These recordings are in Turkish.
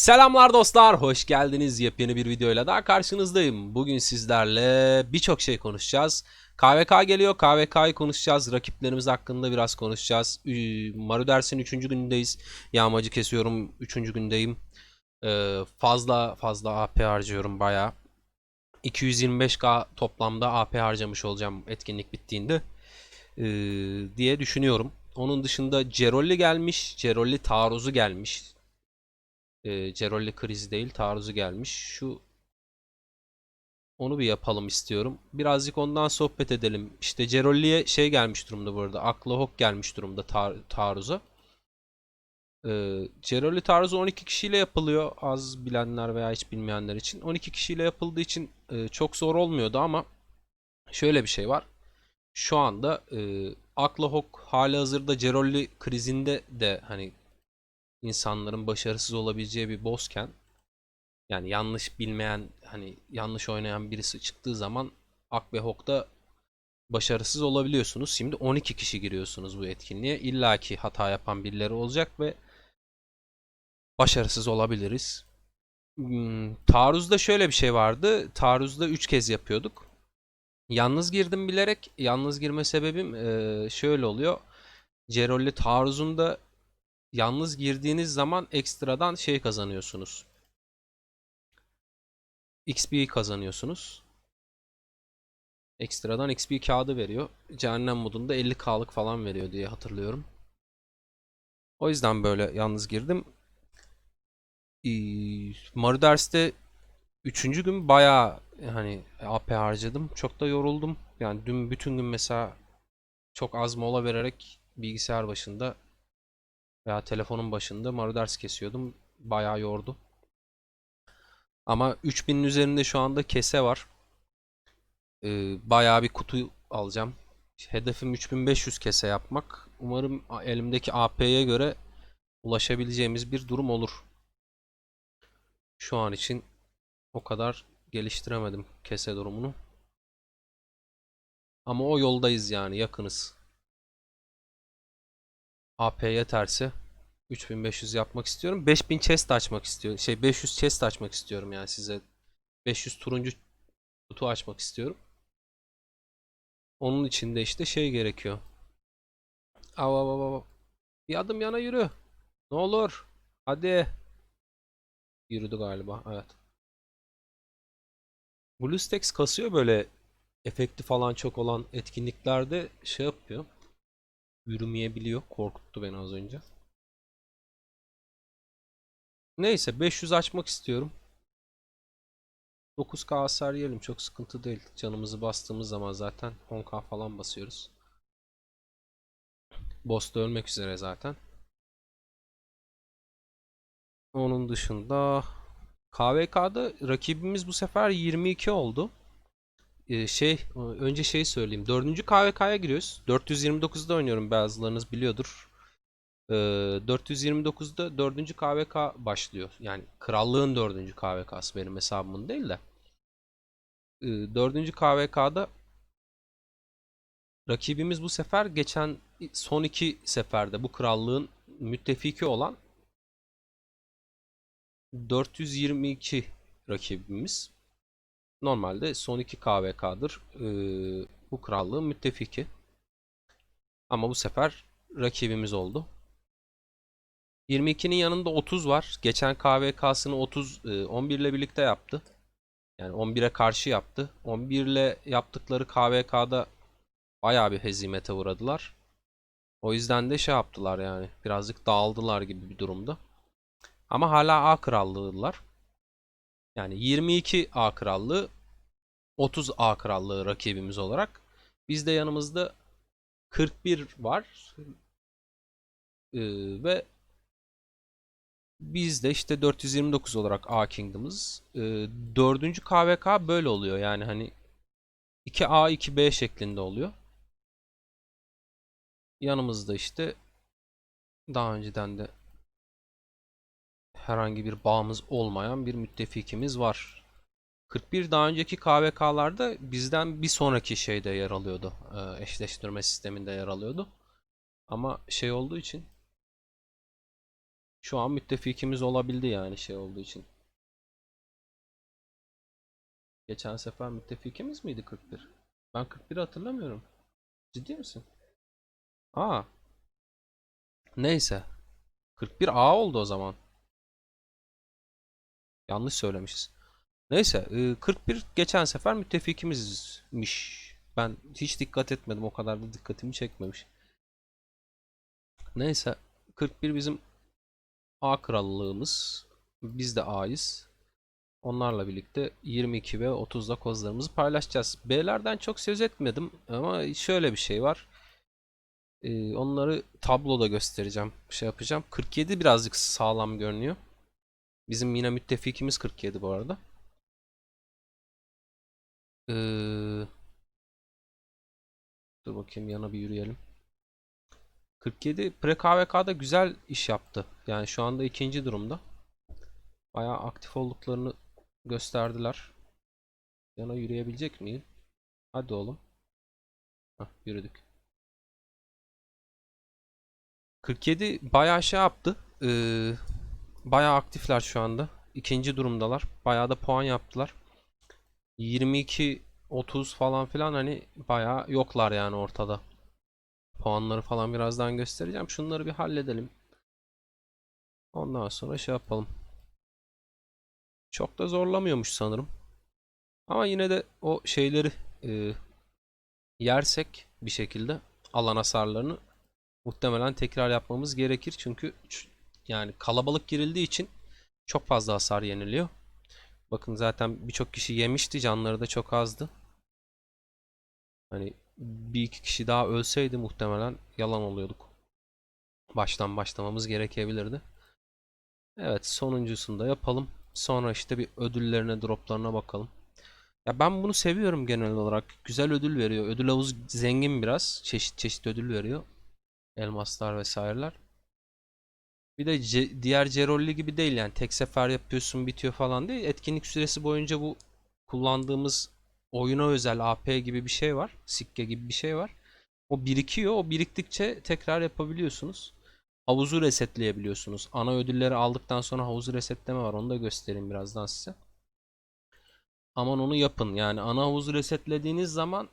Selamlar dostlar, hoş geldiniz. Yepyeni bir videoyla daha karşınızdayım. Bugün sizlerle birçok şey konuşacağız. KVK geliyor, KVK'yı konuşacağız. Rakiplerimiz hakkında biraz konuşacağız. Maru dersin 3. günündeyiz. Yağmacı kesiyorum, 3. gündeyim. Fazla fazla AP harcıyorum bayağı. 225k toplamda AP harcamış olacağım etkinlik bittiğinde diye düşünüyorum. Onun dışında Cerolli gelmiş, Cerolli taarruzu gelmiş. Cerolli krizi değil taarruzu gelmiş. Onu bir yapalım istiyorum. Birazcık ondan sohbet edelim. İşte Cerolli'ye şey gelmiş durumda bu arada. Aklahok gelmiş durumda taarruza. Cerolli taarruzu 12 kişiyle yapılıyor. Az bilenler veya hiç bilmeyenler için. 12 kişiyle yapıldığı için çok zor olmuyordu ama şöyle bir şey var. Şu anda Aklahok halihazırda Cerolli krizinde de hani insanların başarısız olabileceği bir bossken, yani yanlış bilmeyen, hani yanlış oynayan birisi çıktığı zaman Ak ve Hok'ta başarısız olabiliyorsunuz. Şimdi 12 kişi giriyorsunuz bu etkinliğe. İlla ki hata yapan birileri olacak ve başarısız olabiliriz. Taarruzda şöyle bir şey vardı. Taarruzda 3 kez yapıyorduk. Yalnız girdim bilerek. Yalnız girme sebebim şöyle oluyor. Cerolli taarruzunda yalnız girdiğiniz zaman ekstradan şey kazanıyorsunuz. XP kazanıyorsunuz. Ekstradan XP kağıdı veriyor. Cehennem modunda 50k'lık falan veriyor diye hatırlıyorum. O yüzden böyle yalnız girdim. Maruders'te 3. gün bayağı hani AP harcadım. Çok da yoruldum. Yani dün bütün gün mesela çok az mola vererek bilgisayar başında veya telefonun başında Maruders kesiyordum. Bayağı yordu. Ama 3000'in üzerinde şu anda kese var. Bayağı bir kutu alacağım. Hedefim 3500 kese yapmak. Umarım elimdeki AP'ye göre ulaşabileceğimiz bir durum olur. Şu an için o kadar geliştiremedim kese durumunu. Ama o yoldayız, yani yakınız. AP yeterse 3500 yapmak istiyorum. 5000 chest açmak istiyorum. 500 chest açmak istiyorum yani size. 500 turuncu kutu açmak istiyorum. Onun için de işte şey gerekiyor. Av av av av. Bir adım yana yürü. Ne olur. Hadi. Yürüdü galiba. Evet. BlueStacks kasıyor böyle efekti falan çok olan etkinliklerde, şey yapıyor. Yürümeyebiliyor. Korkuttu beni az önce. Neyse 500 açmak istiyorum. 9k hasar yiyelim, çok sıkıntı değil. Canımızı bastığımız zaman zaten 10k falan basıyoruz. Boss da ölmek üzere zaten. Onun dışında KVK'da rakibimiz bu sefer 22 oldu. Önce şey söyleyeyim. 4. KVK'ya giriyoruz. 429'da oynuyorum, bazılarınız biliyordur. 429'da 4. KVK başlıyor. Yani krallığın 4. KVK'sı, benim hesabımın değil de. 4. KVK'da rakibimiz bu sefer geçen son 2 seferde bu krallığın müttefiki olan 422 rakibimiz. Normalde son 2 KVK'dır bu krallığın müttefiki. Ama bu sefer rakibimiz oldu. 22'nin yanında 30 var. Geçen KVK'sını 11 ile birlikte yaptı. Yani 11'e karşı yaptı. 11 ile yaptıkları KVK'da bayağı bir hezimete uğradılar. O yüzden de şey yaptılar, yani birazcık dağıldılar gibi bir durumda. Ama hala A krallığılar. Yani 22 A krallığı, 30 A krallığı rakibimiz olarak. Bizde yanımızda 41 var. Ve biz de işte 429 olarak A Kingdom'ız. 4. KVK böyle oluyor. Yani hani 2A 2B şeklinde oluyor. Yanımızda işte daha önceden de herhangi bir bağımız olmayan bir müttefikimiz var. 41 daha önceki KVK'larda bizden bir sonraki şeyde yer alıyordu. Eşleştirme sisteminde yer alıyordu. Ama şey olduğu için, Şu an müttefikimiz olabildi yani şey olduğu için. Geçen sefer müttefikimiz miydi 41? Ben 41'i hatırlamıyorum. Ciddi misin? Aa, neyse. 41A oldu o zaman. Yanlış söylemişiz. Neyse, 41 geçen sefer müttefikimizmiş. Ben hiç dikkat etmedim. O kadar da dikkatimi çekmemiş. Neyse, 41 bizim A krallığımız. Biz de A'yız. Onlarla birlikte 22 ve 30'da kozlarımızı paylaşacağız. B'lerden çok söz etmedim ama şöyle bir şey var. Onları tabloda göstereceğim. Şey yapacağım. 47 birazcık sağlam görünüyor. Bizim yine müttefikimiz 47 bu arada. Ee, dur bakayım yana bir yürüyelim. 47 pre-KVK'da güzel iş yaptı. Yani şu anda ikinci durumda. Bayağı aktif olduklarını gösterdiler. Yana yürüyebilecek miyim? Hadi oğlum. Hah, yürüdük. 47 bayağı şey yaptı. Bayağı aktifler şu anda. İkinci durumdalar. Bayağı da puan yaptılar. 22 30 falan filan hani bayağı yoklar yani ortada. Puanları falan birazdan göstereceğim. Şunları bir halledelim. Ondan sonra şey yapalım. Çok da zorlamıyormuş sanırım. Ama yine de o şeyleri e, yersek bir şekilde alan hasarlarını muhtemelen tekrar yapmamız gerekir. Çünkü yani kalabalık girildiği için çok fazla hasar yeniliyor. Bakın zaten birçok kişi yemişti. Canları da çok azdı. Hani bir iki kişi daha ölseydi muhtemelen yalan oluyorduk. Baştan başlamamız gerekebilirdi. Evet, sonuncusunu da yapalım. Sonra işte bir ödüllerine, droplarına bakalım. Ya ben bunu seviyorum genel olarak. Güzel ödül veriyor. Ödül havuzu zengin biraz. Çeşit çeşit ödül veriyor. Elmaslar vesaireler. Bir de diğer Cerolli gibi değil yani tek sefer yapıyorsun bitiyor falan değil. Etkinlik süresi boyunca bu kullandığımız oyuna özel AP gibi bir şey var. Sikke gibi bir şey var. O birikiyor. O biriktikçe tekrar yapabiliyorsunuz. Havuzu resetleyebiliyorsunuz. Ana ödülleri aldıktan sonra havuzu resetleme var. Onu da göstereyim birazdan size. Aman onu yapın. Yani ana havuzu resetlediğiniz zaman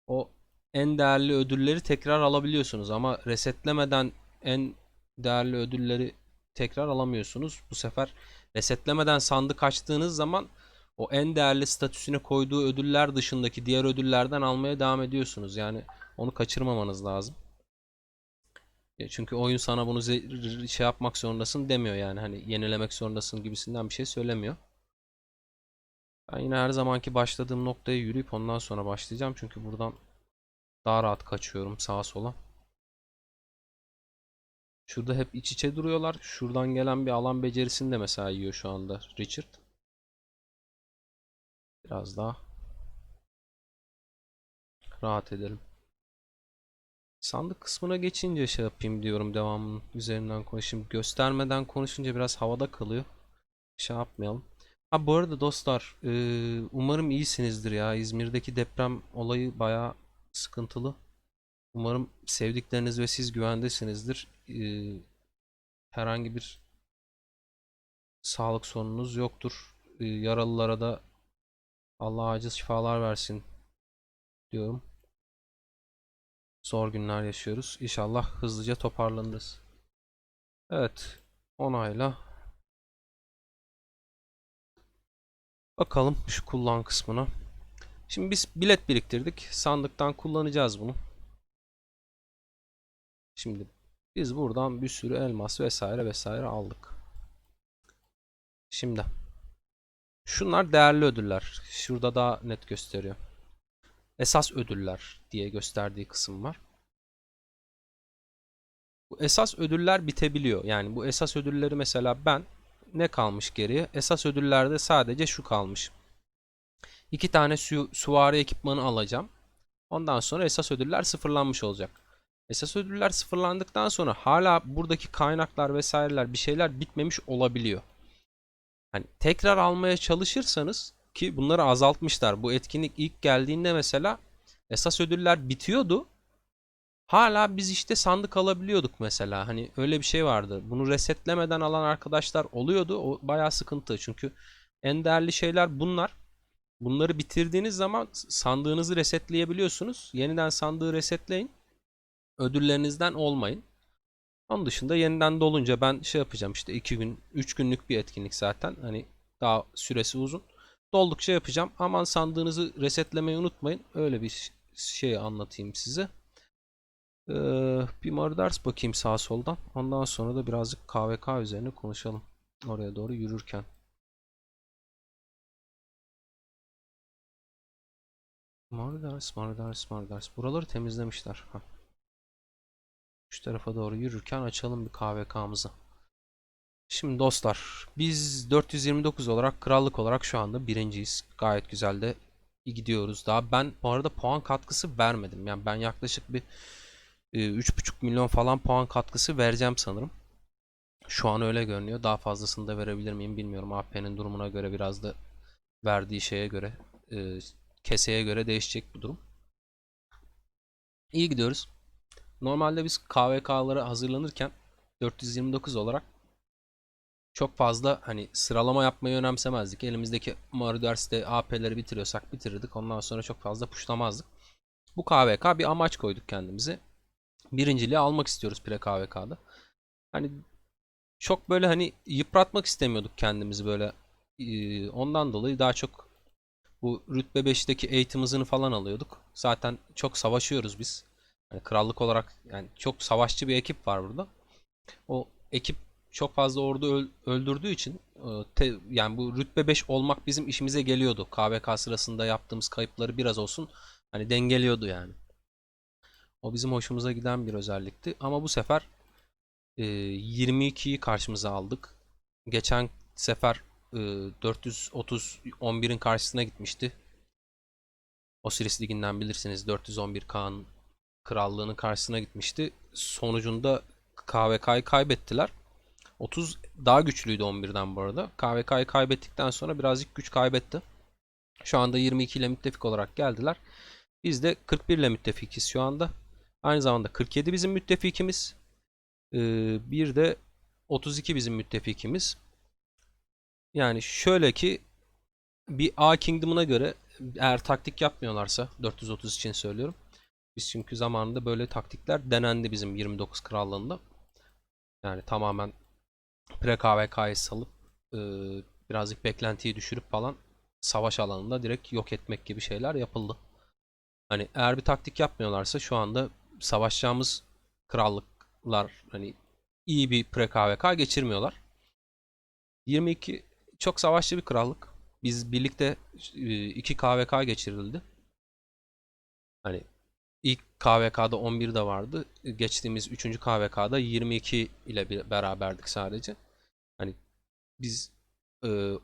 o en değerli ödülleri tekrar alabiliyorsunuz. Ama resetlemeden en değerli ödülleri tekrar alamıyorsunuz. Bu sefer resetlemeden sandık açtığınız zaman o en değerli statüsüne koyduğu ödüller dışındaki diğer ödüllerden almaya devam ediyorsunuz. Yani onu kaçırmamanız lazım. Çünkü oyun sana bunu şey yapmak zorundasın demiyor yani hani yenilemek zorundasın gibisinden bir şey söylemiyor. Ben yine her zamanki başladığım noktaya yürüyüp ondan sonra başlayacağım. Çünkü buradan daha rahat kaçıyorum sağa sola. Şurada hep iç içe duruyorlar. Şuradan gelen bir alan becerisini de mesela yiyor şu anda Richard. Biraz daha rahat edelim. Sandık kısmına geçince şey yapayım diyorum devamının üzerinden konuşayım. Göstermeden konuşunca biraz havada kalıyor. Şey yapmayalım. Ha bu arada dostlar umarım iyisinizdir ya. İzmir'deki deprem olayı bayağı sıkıntılı. Umarım sevdikleriniz ve siz güvendesinizdir. Herhangi bir sağlık sorununuz yoktur. Yaralılara da Allah acil şifalar versin diyorum. Zor günler yaşıyoruz. İnşallah hızlıca toparlanırız. Evet. Onayla. Bakalım şu kullan kısmına. Şimdi biz bilet biriktirdik. Sandıktan kullanacağız bunu. Şimdi biz buradan bir sürü elmas vesaire vesaire aldık. Şimdi şunlar değerli ödüller. Şurada daha net gösteriyor. Esas ödüller diye gösterdiği kısım var. Bu esas ödüller bitebiliyor. Yani bu esas ödülleri mesela ben ne kalmış geriye? Esas ödüllerde sadece şu kalmış. 2 tane süvari ekipmanı alacağım. Ondan sonra esas ödüller sıfırlanmış olacak. Esas ödüller sıfırlandıktan sonra hala buradaki kaynaklar vesaireler bir şeyler bitmemiş olabiliyor. Hani tekrar almaya çalışırsanız ki bunları azaltmışlar. Bu etkinlik ilk geldiğinde mesela esas ödüller bitiyordu. Hala biz işte sandık alabiliyorduk mesela. Hani öyle bir şey vardı. Bunu resetlemeden alan arkadaşlar oluyordu. O bayağı sıkıntı. Çünkü en değerli şeyler bunlar. Bunları bitirdiğiniz zaman sandığınızı resetleyebiliyorsunuz. Yeniden sandığı resetleyin. Ödüllerinizden olmayın. Onun dışında yeniden dolunca ben şey yapacağım işte 2 gün 3 günlük bir etkinlik zaten. Hani daha süresi uzun. Doldukça yapacağım. Aman sandığınızı resetlemeyi unutmayın. Öyle bir şey anlatayım size. Bir Marders bakayım sağ soldan. Ondan sonra da birazcık KVK üzerine konuşalım. Oraya doğru yürürken. Marders. Buraları temizlemişler. Ha. Şu tarafa doğru yürürken açalım bir KVK'mızı. Şimdi dostlar biz 429 olarak krallık olarak şu anda birinciyiz. Gayet güzel de gidiyoruz daha. Ben bu arada puan katkısı vermedim. Yani ben yaklaşık bir 3,5 milyon falan puan katkısı vereceğim sanırım. Şu an öyle görünüyor. Daha fazlasını da verebilir miyim bilmiyorum. AP'nin durumuna göre biraz da verdiği şeye göre keseye göre değişecek bu durum. İyi gidiyoruz. Normalde biz KVK'lara hazırlanırken 429 olarak çok fazla hani sıralama yapmayı önemsemezdik. Elimizdeki Maruders AP'leri bitiriyorsak bitirirdik. Ondan sonra çok fazla puşlamazdık. Bu KVK bir amaç koyduk kendimize. Birinciliği almak istiyoruz pre KVK'da. Hani çok böyle hani yıpratmak istemiyorduk kendimizi böyle. Ondan dolayı daha çok bu rütbe 5'teki eğitim hızını falan alıyorduk. Zaten çok savaşıyoruz biz. Yani krallık olarak yani çok savaşçı bir ekip var burada. O ekip çok fazla ordu öldürdüğü için yani bu rütbe 5 olmak bizim işimize geliyordu. KVK sırasında yaptığımız kayıpları biraz olsun hani dengeliyordu yani. O bizim hoşumuza giden bir özellikti. Ama bu sefer 22'yi karşımıza aldık. Geçen sefer 430 11'in karşısına gitmişti. Osiris Ligi'nden bilirsiniz 411 K'nın krallığının karşısına gitmişti. Sonucunda KVK'yı kaybettiler. 30 daha güçlüydü 11'den bu arada. KVK'yı kaybettikten sonra birazcık güç kaybetti. Şu anda 22 ile müttefik olarak geldiler. Biz de 41 ile müttefikiz şu anda. Aynı zamanda 47 bizim müttefikimiz. Bir de 32 bizim müttefikimiz. Yani şöyle ki bir A Kingdom'una göre eğer taktik yapmıyorlarsa 430 için söylüyorum. Biz çünkü zamanında böyle taktikler denendi bizim 29 krallığında. Yani tamamen pre-KVK'yı salıp e, birazcık beklentiyi düşürüp falan savaş alanında direkt yok etmek gibi şeyler yapıldı. Hani eğer bir taktik yapmıyorlarsa şu anda savaşacağımız krallıklar hani iyi bir pre-KVK geçirmiyorlar. 22 çok savaşçı bir krallık. Biz birlikte 2 KVK geçirildi. Hani ilk KVK'da 11 de vardı. Geçtiğimiz 3. KVK'da 22 ile beraberdik sadece. Hani biz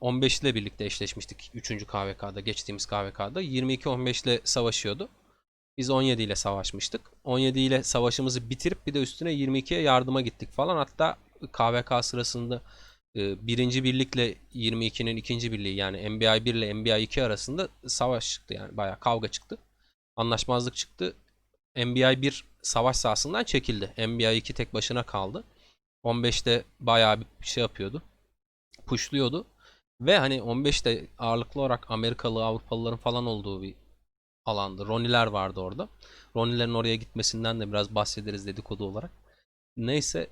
15 ile birlikte eşleşmiştik 3. KVK'da, geçtiğimiz KVK'da. 22-15 ile savaşıyordu. Biz 17 ile savaşmıştık. 17 ile savaşımızı bitirip bir de üstüne 22'ye yardıma gittik falan. Hatta KVK sırasında birinci birlikle 22'nin ikinci birliği yani MBI 1 ile MBI 2 arasında savaş çıktı yani bayağı kavga çıktı. Anlaşmazlık çıktı. MBI 1 savaş sahasından çekildi. MBI 2 tek başına kaldı. 15'te bayağı bir şey yapıyordu. Pushluyordu. Ve hani 15'te ağırlıklı olarak Amerikalı, Avrupalıların falan olduğu bir alandı. Roniler vardı orada. Ronilerin oraya gitmesinden de biraz bahsederiz dedikodu olarak. Neyse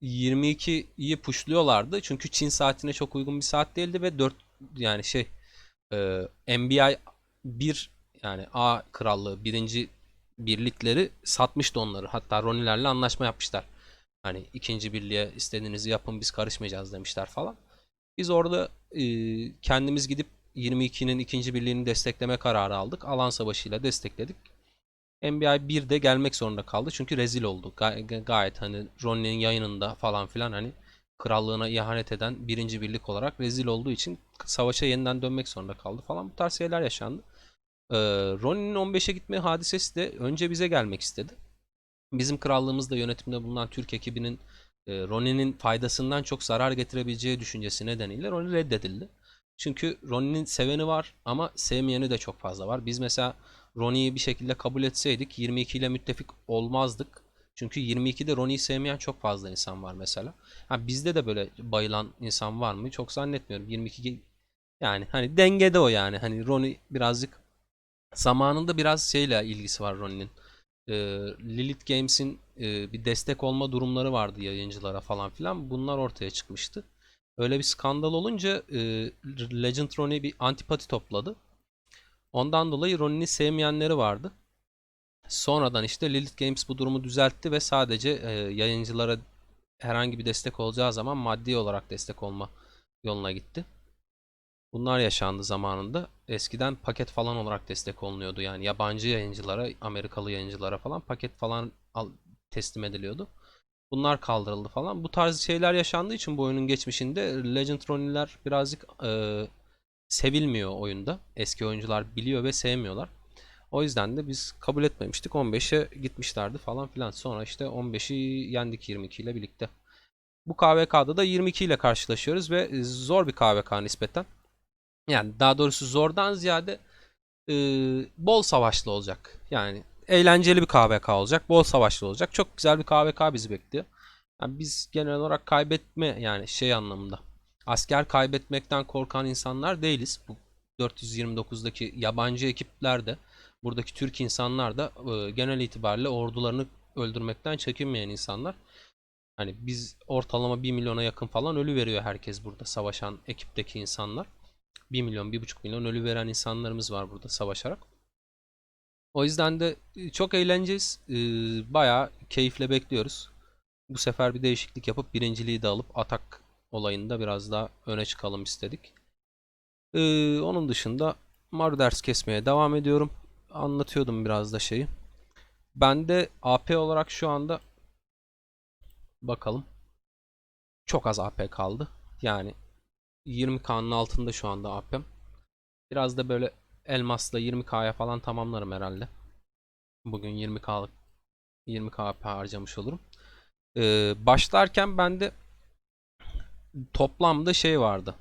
22'yi pushluyorlardı. Çünkü Çin saatine çok uygun bir saat değildi ve 4 yani MBI 1 yani A krallığı birinci birlikleri satmıştı onları. Hatta Ronilerle anlaşma yapmışlar. Hani ikinci birliğe istediğinizi yapın biz karışmayacağız demişler falan. Biz orada kendimiz gidip 22'nin ikinci birliğini destekleme kararı aldık. Alan savaşıyla destekledik. NBA 1 de gelmek zorunda kaldı. Çünkü rezil oldu. Gayet hani Ronnie'nin yayınında falan filan hani krallığına ihanet eden birinci birlik olarak rezil olduğu için savaşa yeniden dönmek zorunda kaldı falan. Bu tarz şeyler yaşandı. Ronnie'nin 15'e gitme hadisesi de önce bize gelmek istedi. Bizim krallığımızda yönetimde bulunan Türk ekibinin Ronnie'nin faydasından çok zarar getirebileceği düşüncesi nedeniyle Ronnie reddedildi. Çünkü Ronnie'nin seveni var ama sevmeyeni de çok fazla var. Biz mesela Ronnie'yi bir şekilde kabul etseydik 22 ile müttefik olmazdık. Çünkü 22'de Ronnie'yi sevmeyen çok fazla insan var mesela. Ha, bizde de böyle bayılan insan var mı? Çok zannetmiyorum. 22 yani hani dengede o yani. Hani Ronnie birazcık zamanında biraz şeyle ilgisi var Ronnie'nin. Ee, Lilith Games'in bir destek olma durumları vardı yayıncılara falan filan. Bunlar ortaya çıkmıştı. Öyle bir skandal olunca Legend Ronnie bir antipati topladı. Ondan dolayı Ronnie'ni sevmeyenleri vardı. Sonradan işte Lilith Games bu durumu düzeltti ve sadece yayıncılara herhangi bir destek olacağı zaman maddi olarak destek olma yoluna gitti. Bunlar yaşandı zamanında. Eskiden paket falan olarak destek olunuyordu. Yani yabancı yayıncılara, Amerikalı yayıncılara falan paket falan teslim ediliyordu. Bunlar kaldırıldı falan. Bu tarz şeyler yaşandığı için bu oyunun geçmişinde Legend Ronnie'ler birazcık sevilmiyor oyunda. Eski oyuncular biliyor ve sevmiyorlar. O yüzden de biz kabul etmemiştik. 15'e gitmişlerdi falan filan. Sonra işte 15'i yendik 22 ile birlikte. Bu KVK'da da 22 ile karşılaşıyoruz ve zor bir KVK nispeten. Yani daha doğrusu zordan ziyade e, bol savaşlı olacak. Yani eğlenceli bir KVK olacak. Bol savaşlı olacak. Çok güzel bir KVK bizi bekliyor. Yani biz genel olarak kaybetme yani şey anlamında. Asker kaybetmekten korkan insanlar değiliz. Bu 429'daki yabancı ekipler de buradaki Türk insanlar da genel itibariyle ordularını öldürmekten çekinmeyen insanlar. Hani biz ortalama 1 milyona yakın falan ölü veriyor herkes burada savaşan ekipteki insanlar. 1 milyon, 1,5 milyon ölü veren insanlarımız var burada savaşarak. O yüzden de çok eğleneceğiz. Bayağı keyifle bekliyoruz. Bu sefer bir değişiklik yapıp birinciliği de alıp atak olayında biraz daha öne çıkalım istedik. Onun dışında Marders kesmeye devam ediyorum. Anlatıyordum biraz da şeyi. Bende AP olarak şu anda bakalım. Çok az AP kaldı. Yani 20K'nın altında şu anda AP'm. Biraz da böyle elmasla 20K'ya falan tamamlarım herhalde. Bugün 20K AP harcamış olurum. Başlarken bende toplamda şey vardı.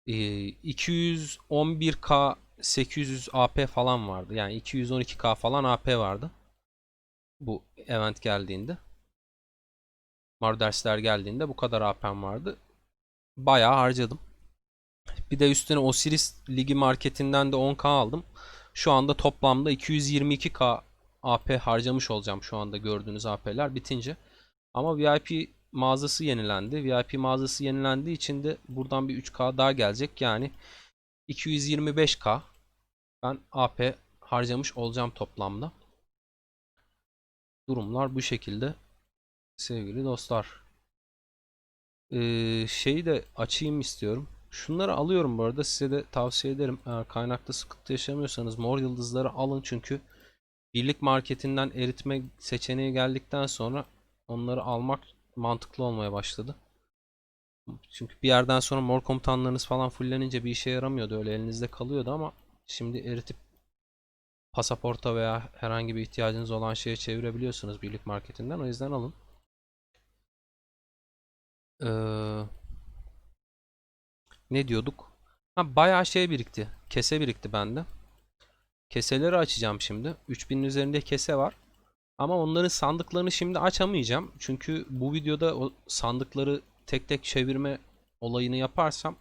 211K 800 AP falan vardı. Yani 212K falan AP vardı. Bu event geldiğinde. Mardersler geldiğinde bu kadar AP'm vardı. Bayağı harcadım. Bir de üstüne Osiris Ligi marketinden de 10K aldım. Şu anda toplamda 222K AP harcamış olacağım şu anda gördüğünüz AP'ler bitince. Ama VIP mağazası yenilendi. VIP mağazası yenilendiği için de buradan bir 3K daha gelecek. Yani 225K ben AP harcamış olacağım toplamda. Durumlar bu şekilde sevgili dostlar. Şeyi de açayım istiyorum. Şunları alıyorum bu arada size de tavsiye ederim. Eğer kaynakta sıkıntı yaşamıyorsanız mor yıldızları alın çünkü birlik marketinden eritme seçeneği geldikten sonra onları almak mantıklı olmaya başladı. Çünkü bir yerden sonra mor komutanlarınız falan fullenince bir işe yaramıyordu. Öyle elinizde kalıyordu ama şimdi eritip pasaporta veya herhangi bir ihtiyacınız olan şeye çevirebiliyorsunuz birlik marketinden. O yüzden alın. Ee, ne diyorduk? Ha, bayağı şey birikti. Kese birikti bende. Keseleri açacağım şimdi. 3000'in üzerinde kese var. Ama onların sandıklarını şimdi açamayacağım. Çünkü bu videoda o sandıkları tek tek çevirme olayını yaparsam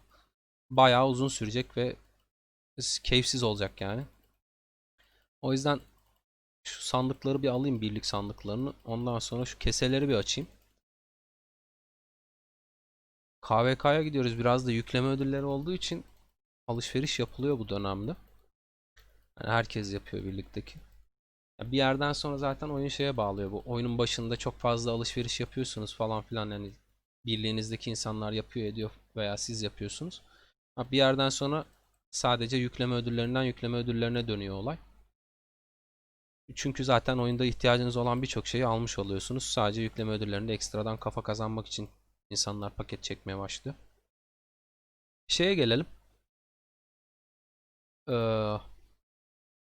bayağı uzun sürecek ve keyifsiz olacak yani. O yüzden şu sandıkları bir alayım birlik sandıklarını. Ondan sonra şu keseleri bir açayım. KVK'ya gidiyoruz. Biraz da yükleme ödülleri olduğu için alışveriş yapılıyor bu dönemde. Yani herkes yapıyor birlikteki. Bir yerden sonra zaten oyun şeye bağlıyor. Bu oyunun başında çok fazla alışveriş yapıyorsunuz falan filan. Yani birliğinizdeki insanlar yapıyor ediyor veya siz yapıyorsunuz. Bir yerden sonra sadece yükleme ödüllerinden yükleme ödüllerine dönüyor olay. Çünkü zaten oyunda ihtiyacınız olan birçok şeyi almış oluyorsunuz. Sadece yükleme ödüllerinde ekstradan kafa kazanmak için insanlar paket çekmeye başlıyor. Şeye gelelim. Ee,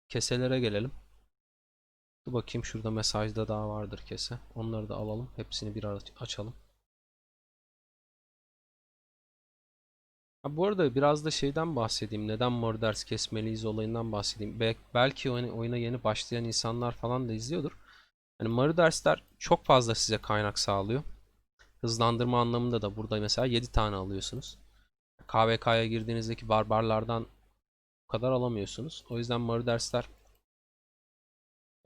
keselere gelelim. Dur bakayım şurada mesajda daha vardır kese. Onları da alalım. Hepsini bir açalım. Ha, bu arada biraz da şeyden bahsedeyim. Neden Murders kesmeliyiz olayından bahsedeyim. Belki oyuna yeni başlayan insanlar falan da izliyordur. Hani Murders'ler çok fazla size kaynak sağlıyor. Hızlandırma anlamında da burada mesela 7 tane alıyorsunuz. KVK'ya girdiğinizdeki barbarlardan bu kadar alamıyorsunuz. O yüzden Murders'ler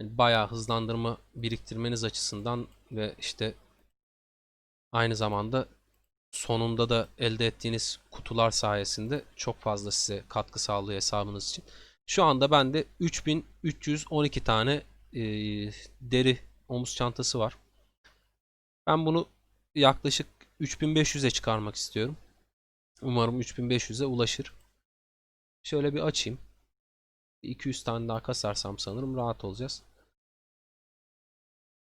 yani bayağı hızlandırma biriktirmeniz açısından ve işte aynı zamanda sonunda da elde ettiğiniz kutular sayesinde çok fazla size katkı sağlıyor hesabınız için. Şu anda bende 3312 tane e, deri omuz çantası var. Ben bunu yaklaşık 3500'e çıkarmak istiyorum. Umarım 3500'e ulaşır. Şöyle bir açayım. 200 tane daha kasarsam sanırım rahat olacağız.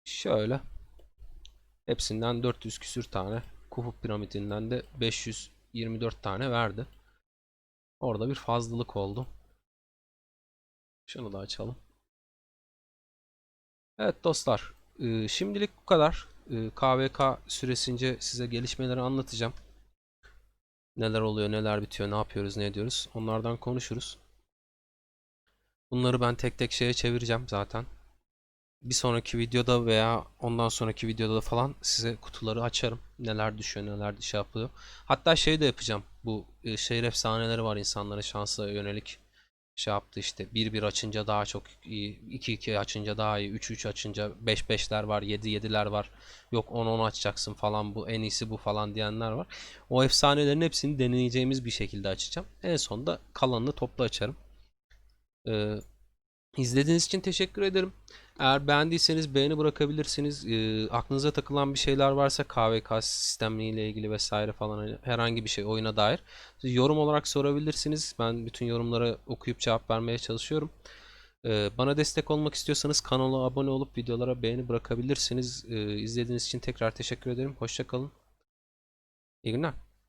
Şöyle. Hepsinden 400 küsür tane. Kufu piramidinden de 524 tane verdi. Orada bir fazlalık oldu. Şunu da açalım. Evet dostlar. Şimdilik bu kadar. KVK süresince size gelişmeleri anlatacağım. Neler oluyor, neler bitiyor, ne yapıyoruz, ne ediyoruz. Onlardan konuşuruz. Bunları ben tek tek şeye çevireceğim zaten. Bir sonraki videoda veya ondan sonraki videoda da falan size kutuları açarım. Neler düşüyor, neler şey yapıyor. Hatta şey de yapacağım. Bu şehir efsaneleri var insanlara şansa yönelik şey yaptı işte. 1-1 açınca daha çok iyi, 2-2 açınca daha iyi, 3-3 açınca 5-5'ler var, 7-7'ler var. Yok 10-10 açacaksın falan, bu en iyisi bu falan diyenler var. O efsanelerin hepsini deneyeceğimiz bir şekilde açacağım. En sonunda kalanını toplu açarım. Ee, İzlediğiniz için teşekkür ederim. Eğer beğendiyseniz beğeni bırakabilirsiniz. Aklınıza takılan bir şeyler varsa KVK sistemiyle ilgili vesaire falan hani herhangi bir şey oyuna dair yorum olarak sorabilirsiniz. Ben bütün yorumlara okuyup cevap vermeye çalışıyorum. Bana destek olmak istiyorsanız kanala abone olup videolara beğeni bırakabilirsiniz. İzlediğiniz için tekrar teşekkür ederim. Hoşça kalın. İyi günler.